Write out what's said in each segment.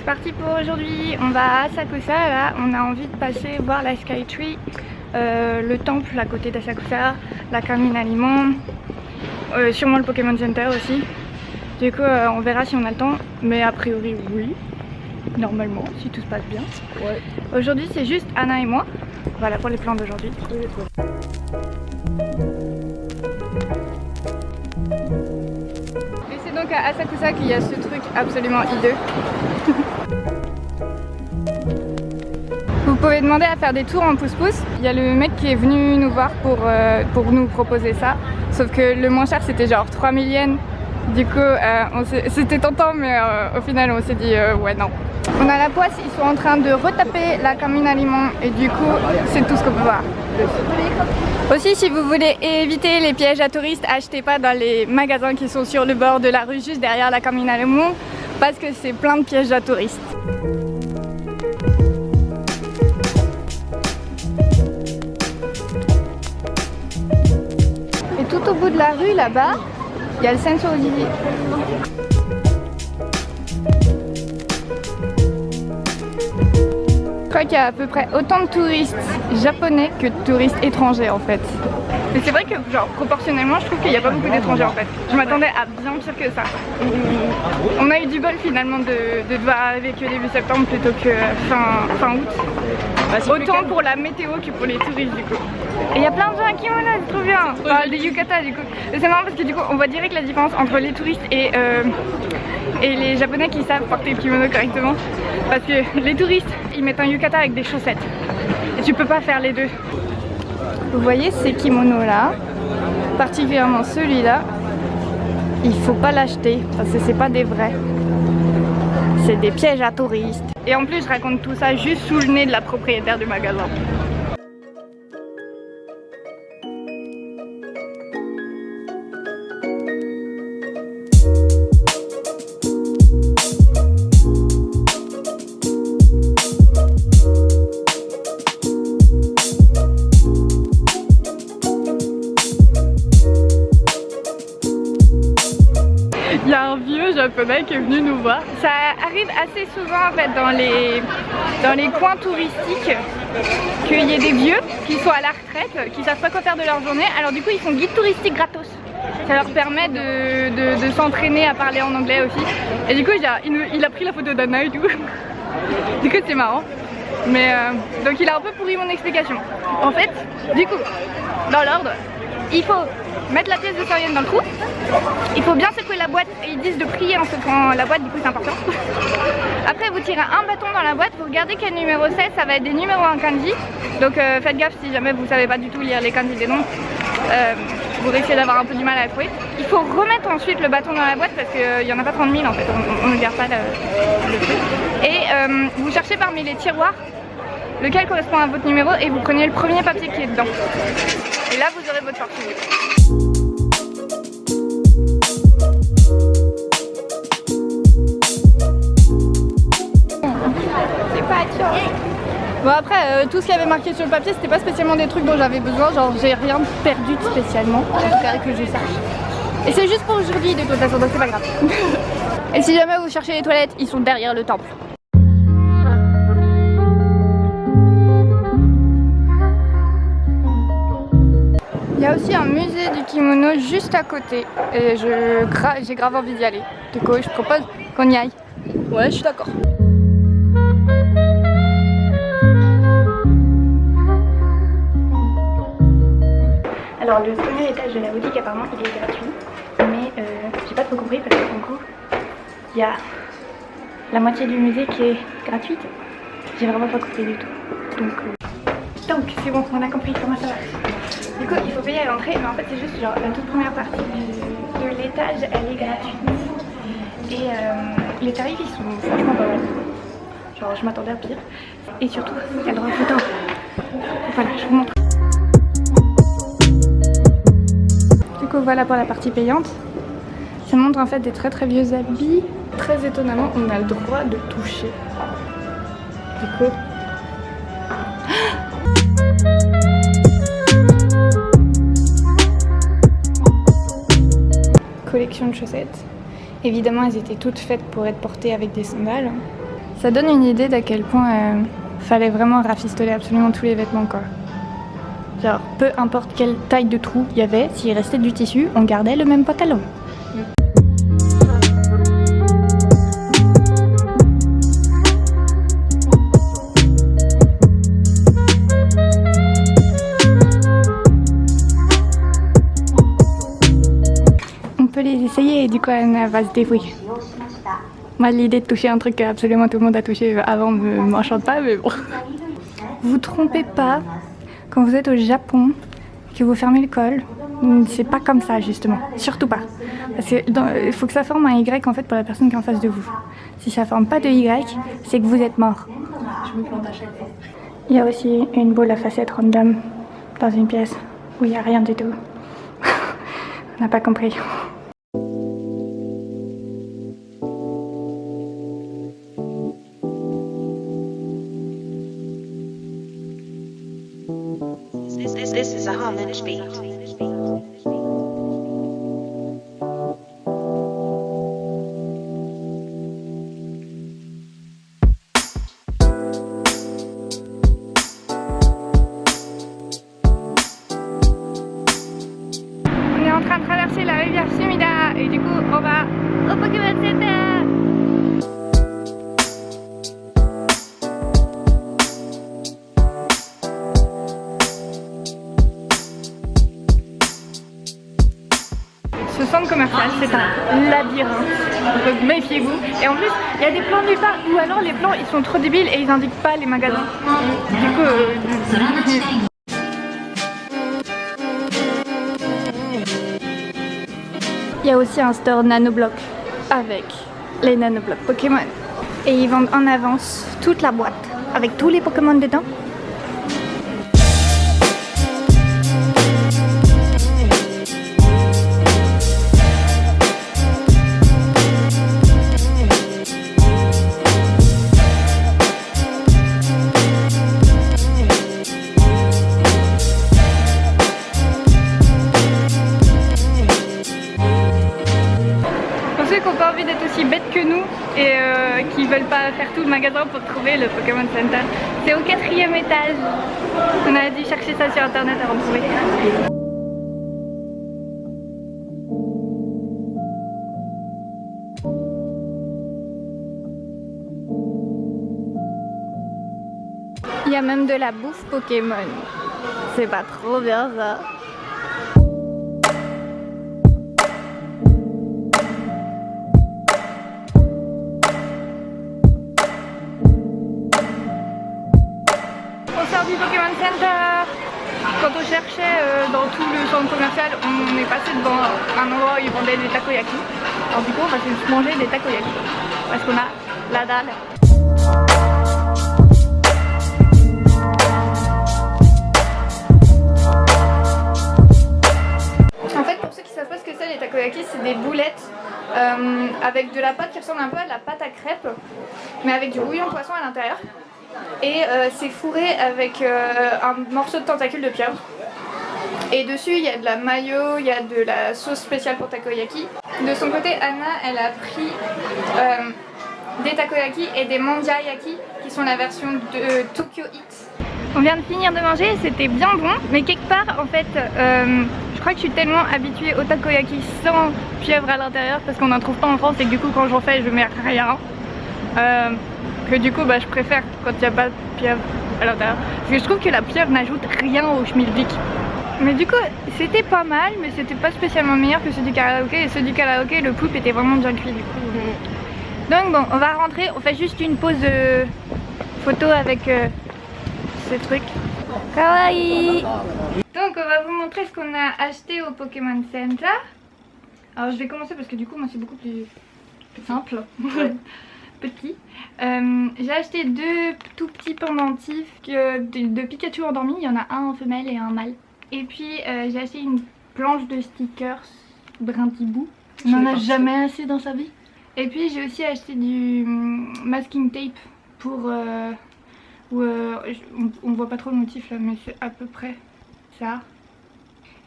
parti pour aujourd'hui. On va à Asakusa, là on a envie de passer voir la Skytree, le temple à côté d'Asakusa, la cabine à limon, sûrement le Pokémon Center aussi. Du coup on verra si on a le temps, mais a priori oui, normalement si tout se passe bien. Ouais. Aujourd'hui c'est juste Anna et moi, voilà pour les plans d'aujourd'hui. Et c'est donc à Asakusa qu'il y a ce truc absolument hideux. Vous pouvez demander à faire des tours en pouce-pouce. Il y a le mec qui est venu nous voir pour nous proposer ça. Sauf que le moins cher c'était genre 3000 yens. Du coup c'était tentant, mais au final on s'est dit ouais non. On a la poisse, ils sont en train de retaper la cabine à limon et du coup c'est tout ce qu'on peut voir. Aussi, si vous voulez éviter les pièges à touristes, achetez pas dans les magasins qui sont sur le bord de la rue juste derrière la cabine à limon parce que c'est plein de pièges à touristes. Et tout au bout de la rue là-bas, il y a le Centre Olivier. Je crois qu'il y a à peu près autant de touristes japonais que de touristes étrangers en fait. Mais c'est vrai que genre proportionnellement je trouve qu'il n'y a pas beaucoup d'étrangers en fait. Je m'attendais à bien pire que ça. On a eu du bol finalement de devoir arriver que début septembre plutôt que fin août. Bah, autant pour la météo que pour les touristes du coup. Et il y a plein de gens à kimono, c'est trop bien. Enfin, des yukata du coup. C'est marrant parce que du coup on voit direct la différence entre les touristes et les japonais qui savent porter le kimono correctement. Parce que les touristes ils mettent un yukata avec des chaussettes. Et tu peux pas faire les deux. Vous voyez ces kimonos là, particulièrement celui-là, il faut pas l'acheter parce que c'est pas des vrais. C'est des pièges à touristes. Et en plus je raconte tout ça juste sous le nez de la propriétaire du magasin. Il y a un vieux japonais qui est venu nous voir. Ça arrive assez souvent en fait dans les coins touristiques qu'il y ait des vieux qui sont à la retraite, qui savent pas quoi faire de leur journée. Alors du coup ils font guide touristique gratos. Ça leur permet de s'entraîner à parler en anglais aussi. Et du coup il a pris la photo d'Anna et tout. Du coup c'est marrant. Mais donc il a un peu pourri mon explication. En fait, du coup, dans l'ordre, il faut mettre la pièce de 100 yens dans le trou. Il faut bien secouer la boîte et ils disent de prier en secouant la boîte, du coup c'est important. Après vous tirez un bâton dans la boîte, vous regardez quel numéro c'est, ça va être des numéros en kanji. Donc faites gaffe si jamais vous savez pas du tout lire les kanji des noms. Vous risquez d'avoir un peu du mal à la trouver. Il faut remettre ensuite le bâton dans la boîte parce qu'il n'y en a pas 30 000 en fait, on ne garde pas le truc. Et vous cherchez parmi les tiroirs lequel correspond à votre numéro et vous prenez le premier papier qui est dedans. Et là vous aurez votre fortune. C'est pas sûr. Bon après tout ce qu'il y avait marqué sur le papier c'était pas spécialement des trucs dont j'avais besoin, genre j'ai rien perdu spécialement, en tout cas que je sache. Et c'est juste pour aujourd'hui de toute façon donc c'est pas grave. Et si jamais vous cherchez les toilettes, ils sont derrière le temple. Il y a aussi un musée du kimono juste à côté et j'ai grave envie d'y aller. Du coup je propose qu'on y aille. Ouais je suis d'accord. Alors le premier étage de la boutique apparemment il est gratuit, mais j'ai pas trop compris parce que en gros il y a la moitié du musée qui est gratuite. J'ai vraiment pas compris du tout. Donc c'est bon, on a compris comment ça va. Du coup il faut payer à l'entrée, mais en fait c'est juste genre la toute première partie de l'étage elle est gratuite. Et les tarifs ils sont franchement pas mal. Genre je m'attendais à pire. Et surtout il y a le droit photo. Voilà je vous montre. Du coup voilà pour la partie payante. Ça montre en fait des très vieux habits. Très étonnamment on a le droit de toucher. Du coup... Collection de chaussettes. Évidemment elles étaient toutes faites pour être portées avec des sandales. Ça donne une idée d'à quel point fallait vraiment rafistoler absolument tous les vêtements quoi. Genre peu importe quelle taille de trou il y avait, s'il restait du tissu, on gardait le même pantalon. On peut les essayer et du coup Anna va se débrouiller. Moi l'idée de toucher un truc que absolument tout le monde a touché avant ne m'enchante pas mais bon. Vous trompez pas, quand vous êtes au Japon, que vous fermez le col, c'est pas comme ça justement, surtout pas. Parce qu'il faut que ça forme un Y en fait pour la personne qui est en face de vous. Si ça forme pas de Y, c'est que vous êtes mort. Je me plante à chaque fois. Il y a aussi une boule à facettes random dans une pièce où il n'y a rien du tout. On n'a pas compris. This is a homage beat. On est en train de traverser la rivière Sumida et du coup on va au Pokémon Center. Ce centre commercial, c'est un labyrinthe, donc méfiez-vous. Et en plus, il y a des plans nulle part, ou alors les plans ils sont trop débiles et ils indiquent pas les magasins. Du coup, il y a aussi un store nanoblock avec les nanoblocs Pokémon. Et ils vendent en avance toute la boîte avec tous les Pokémon dedans. Qui n'ont pas envie d'être aussi bêtes que nous et qui veulent pas faire tout le magasin pour trouver le Pokémon Center. C'est au 4e étage. On a dû chercher ça sur internet avant de trouver. Il y a même de la bouffe Pokémon. C'est pas trop bien ça. Du Pokémon Center. Quand on cherchait dans tout le centre commercial, on est passé devant un endroit où ils vendaient des takoyaki. Alors du coup on va juste manger des takoyaki parce qu'on a la dalle. En fait pour ceux qui savent pas ce que c'est les takoyaki, c'est des boulettes avec de la pâte qui ressemble un peu à de la pâte à crêpes mais avec du bouillon de poisson à l'intérieur. Et c'est fourré avec un morceau de tentacule de pieuvre. Et dessus il y a de la mayo, il y a de la sauce spéciale pour takoyaki. De son côté Anna elle a pris des takoyaki et des manjayaki qui sont la version de Tokyo Heat. On vient de finir de manger, c'était bien bon, mais quelque part en fait je crois que je suis tellement habituée au takoyaki sans pieuvre à l'intérieur parce qu'on n'en trouve pas en France et que du coup quand j'en fais je mets rien. Que du coup je préfère quand il n'y a pas de pieuvre à l'intérieur parce que je trouve que la pieuvre n'ajoute rien au schmilblick. Mais du coup c'était pas mal mais c'était pas spécialement meilleur que ceux du karaoké et ceux du karaoké le poulpe était vraiment bien cuit du coup. Donc bon on va rentrer, on fait juste une pause photo avec ce truc. Kawaii. Donc on va vous montrer ce qu'on a acheté au Pokémon Center. Alors je vais commencer parce que du coup moi c'est beaucoup plus simple. Ouais. Petit. J'ai acheté deux tout petits pendentifs de Pikachu endormi, il y en a un en femelle et un mâle. Et puis j'ai acheté une planche de stickers Brindibou. On n'en a jamais assez dans sa vie. Et puis j'ai aussi acheté du masking tape pour... on voit pas trop le motif là mais c'est à peu près ça.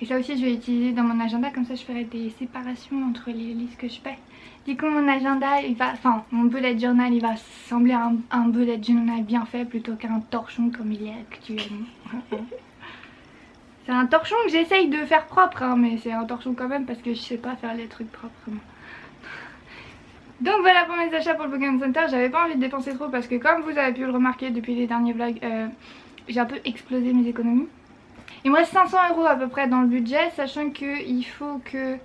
Et ça aussi je vais utiliser dans mon agenda, comme ça je ferai des séparations entre les listes que je fais. Du coup mon agenda, mon bullet journal, il va sembler un bullet journal bien fait plutôt qu'un torchon comme il est actuellement. C'est un torchon que j'essaye de faire propre, hein, mais c'est un torchon quand même parce que je sais pas faire les trucs proprement. Donc voilà pour mes achats pour le Pokémon Center. J'avais pas envie de dépenser trop parce que comme vous avez pu le remarquer depuis les derniers vlogs, j'ai un peu explosé mes économies. Il me reste 500 € à peu près dans le budget, sachant qu'il faut que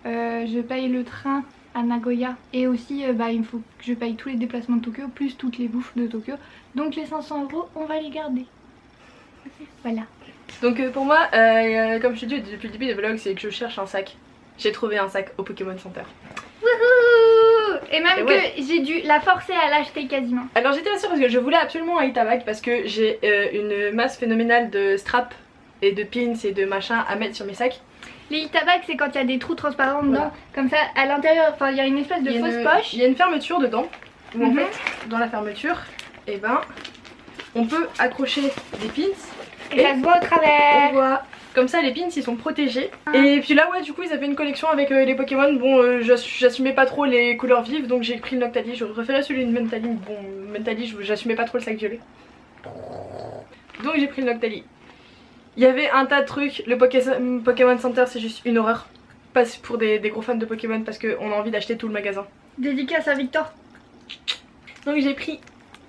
je paye le train à Nagoya et aussi il faut que je paye tous les déplacements de Tokyo plus toutes les bouffes de Tokyo. Donc les 500 € on va les garder. Voilà. Donc pour moi, comme je te dis depuis le début des vlogs, c'est que je cherche un sac. J'ai trouvé un sac au Pokémon Center. Wouhou! Et même Et que ouais. j'ai dû la forcer à l'acheter quasiment. Alors j'étais pas sûre parce que je voulais absolument un Itabag parce que j'ai une masse phénoménale de straps et de pins et de machins à mettre sur mes sacs. Les Itabag c'est quand il y a des trous transparents dedans, Voilà. comme ça à l'intérieur, il y a une espèce de fausse poche. Il y a une fermeture dedans où en Mhm. fait dans la fermeture, on peut accrocher des pins. Et ça se voit au On travers. voit comme ça les pins ils sont protégés. Et puis là ouais du coup ils avaient une collection avec les Pokémon. Bon j'assumais pas trop les couleurs vives donc j'ai pris le Noctali. Je préférais celui de Mentali. Bon Mentali j'assumais pas trop le sac violet. Donc j'ai pris le Noctali. Il y avait un tas de trucs. Le Pokémon Center c'est juste une horreur. Pas pour des gros fans de Pokémon parce qu'on a envie d'acheter tout le magasin. Dédicace à Victor. Donc j'ai pris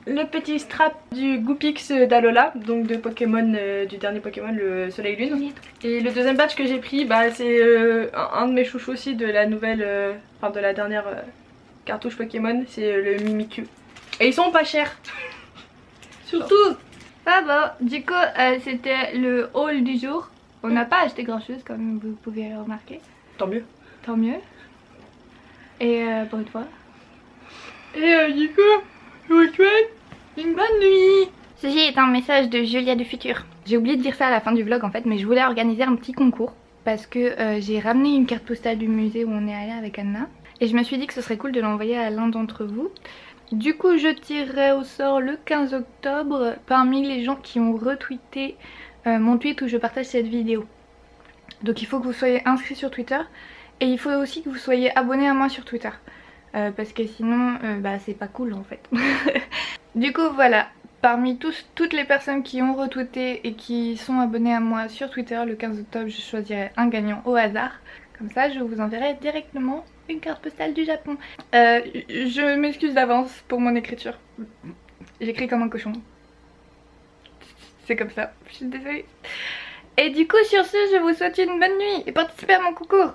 le petit strap du Goopix d'Alola, donc de Pokémon, du dernier Pokémon, le Soleil Lune. Et le deuxième batch que j'ai pris, c'est un de mes chouchous aussi de la nouvelle, de la dernière cartouche Pokémon, c'est le Mimikyu. Et ils sont pas chers. Surtout. Ah bon, du coup c'était le haul du jour. On n'a pas acheté grand chose comme vous pouvez le remarquer. Tant mieux. Tant mieux. Et pour une fois. Et du coup, je vous souhaite une bonne nuit. Ceci est un message de Julia du futur. J'ai oublié de dire ça à la fin du vlog en fait, mais je voulais organiser un petit concours parce que j'ai ramené une carte postale du musée où on est allé avec Anna et je me suis dit que ce serait cool de l'envoyer à l'un d'entre vous. Du coup je tirerai au sort le 15 octobre parmi les gens qui ont retweeté mon tweet où je partage cette vidéo. Donc il faut que vous soyez inscrits sur Twitter et il faut aussi que vous soyez abonnés à moi sur Twitter. Parce que sinon c'est pas cool en fait. Du coup voilà, parmi toutes les personnes qui ont retweeté et qui sont abonnées à moi sur Twitter, le 15 octobre je choisirai un gagnant au hasard. Comme ça je vous enverrai directement une carte postale du Japon. Je m'excuse d'avance pour mon écriture. J'écris comme un cochon. C'est comme ça, je suis désolée. Et du coup sur ce je vous souhaite une bonne nuit et participez à mon concours.